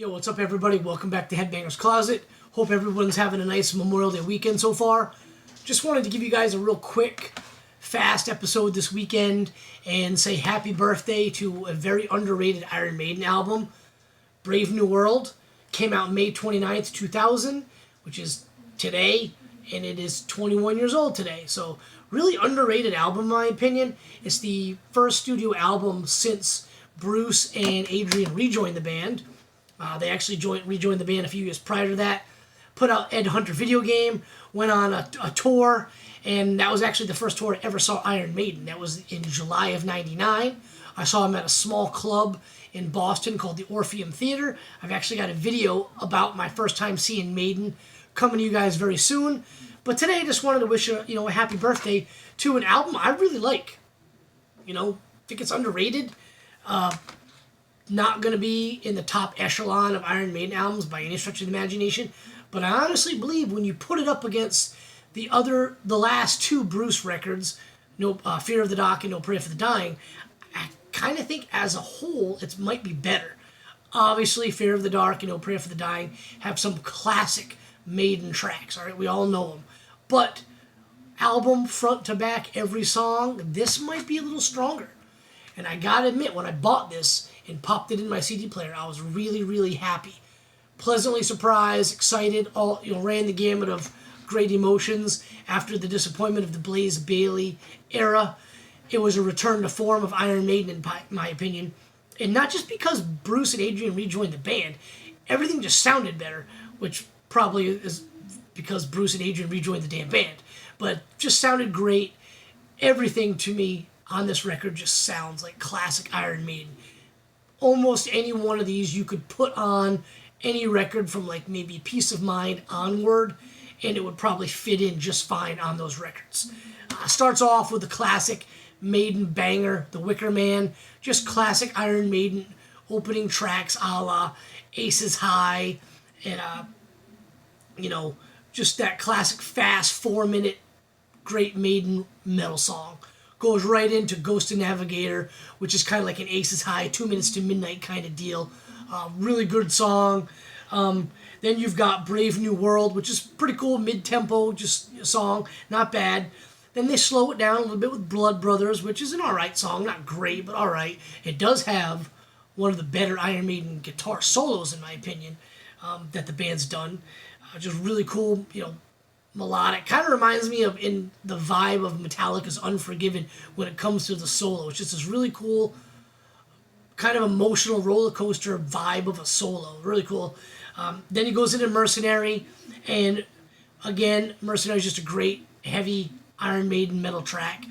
Yo, what's up everybody? Welcome back to Headbanger's Closet. Hope everyone's having a nice Memorial Day weekend so far. Just wanted to give you guys a real quick, fast episode this weekend and say happy birthday to a very underrated Iron Maiden album, Brave New World. Came out May 29th, 2000, which is today, and it is 21 years old today. So really underrated album in my opinion. It's the first studio album since Bruce and Adrian rejoined the band. They actually rejoined the band a few years prior to that. Put out Ed Hunter video game, went on a tour, and that was actually the first tour I ever saw Iron Maiden. That was in July of '99. I saw them at a small club in Boston called the Orpheum Theater. I've actually got a video about my first time seeing Maiden coming to you guys very soon. But today I just wanted to wish a happy birthday to an album I really like. Think it's underrated. Not going to be in the top echelon of Iron Maiden albums by any stretch of the imagination, but I honestly believe when you put it up against the last two Bruce records, No Fear of the Dark and No Prayer for the Dying, I kind of think as a whole it might be better. Obviously, Fear of the Dark and No Prayer for the Dying have some classic Maiden tracks, all right? We all know them. But album front to back, every song, this might be a little stronger. And I gotta admit, when I bought this and popped it in my CD player, I was really, really happy. Pleasantly surprised, excited, ran the gamut of great emotions after the disappointment of the Blaze Bayley era. It was a return to form of Iron Maiden, in my opinion. And not just because Bruce and Adrian rejoined the band. Everything just sounded better, which probably is because Bruce and Adrian rejoined the damn band. But just sounded great. Everything to me on this record just sounds like classic Iron Maiden. Almost any one of these you could put on any record from like maybe Peace of Mind onward, and it would probably fit in just fine on those records. Starts off with the classic Maiden banger, The Wicker Man, just classic Iron Maiden opening tracks a la Aces High, and just that classic fast 4-minute great Maiden metal song. Goes right into Ghost and Navigator, which is kind of like an Aces High, 2 minutes to midnight kind of deal. Really good song. Then you've got Brave New World, which is pretty cool, mid-tempo, just a song, not bad. Then they slow it down a little bit with Blood Brothers, which is an alright song, not great, but alright. It does have one of the better Iron Maiden guitar solos, in my opinion, that the band's done. Just really cool, melodic. Kind of reminds me of in the vibe of Metallica's Unforgiven when it comes to the solo. It's just this really cool kind of emotional roller coaster vibe of a solo. Really cool. Then he goes into Mercenary, and again, Mercenary is just a great, heavy Iron Maiden metal track.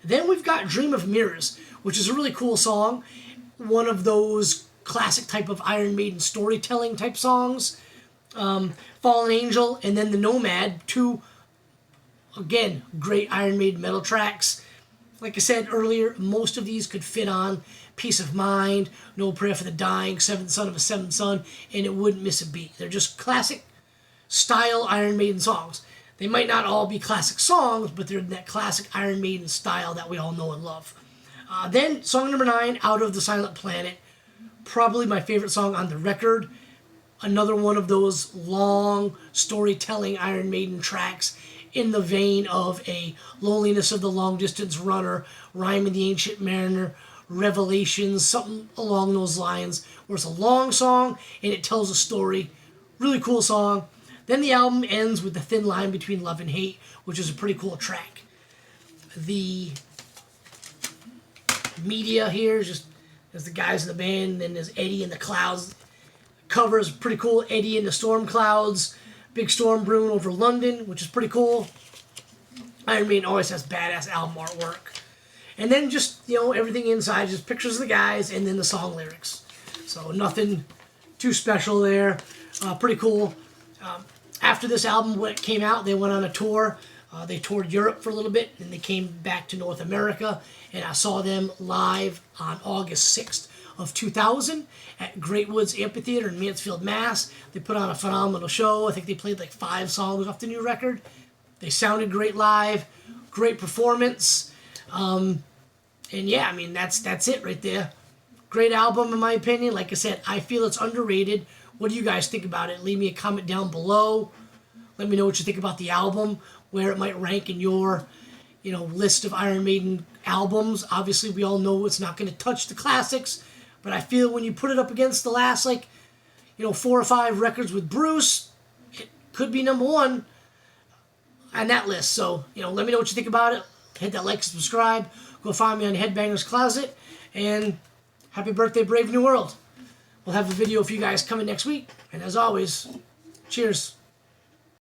Then we've got Dream of Mirrors, which is a really cool song. One of those classic type of Iron Maiden storytelling type songs. Fallen Angel, and then The Nomad, two, again, great Iron Maiden metal tracks. Like I said earlier, most of these could fit on Peace of Mind, No Prayer for the Dying, Seventh Son of a Seventh Son, and it wouldn't miss a beat. They're just classic style Iron Maiden songs. They might not all be classic songs, but they're in that classic Iron Maiden style that we all know and love. Then, song number 9, Out of the Silent Planet. Probably my favorite song on the record. Another one of those long storytelling Iron Maiden tracks in the vein of a Loneliness of the Long Distance Runner, Rhyme of the Ancient Mariner, Revelations, something along those lines, where it's a long song and it tells a story. Really cool song. Then the album ends with The Thin Line Between Love and Hate, which is a pretty cool track. The media here is just, there's the guys in the band, then there's Eddie in the clouds. Covers pretty cool. Eddie in the storm clouds. Big storm brewing over London, which is pretty cool. Iron Maiden always has badass album artwork. And then just, everything inside, just pictures of the guys and then the song lyrics. So nothing too special there. Pretty cool. After this album came out, they went on a tour. They toured Europe for a little bit, and they came back to North America. And I saw them live on August 6th. Of 2000 at Great Woods Amphitheater in Mansfield, Mass. They put on a phenomenal show. I think they played like 5 songs off the new record. They sounded great live, great performance, and yeah, I mean that's it right there. Great album in my opinion. Like I said, I feel it's underrated. What do you guys think about it? Leave me a comment down below. Let me know what you think about the album, where it might rank in your, list of Iron Maiden albums. Obviously, we all know it's not going to touch the classics, but I feel when you put it up against the last, 4 or 5 records with Bruce, it could be number 1 on that list. So, let me know what you think about it. Hit that like and subscribe. Go find me on Headbangers Closet. And happy birthday, Brave New World. We'll have a video for you guys coming next week. And as always, cheers.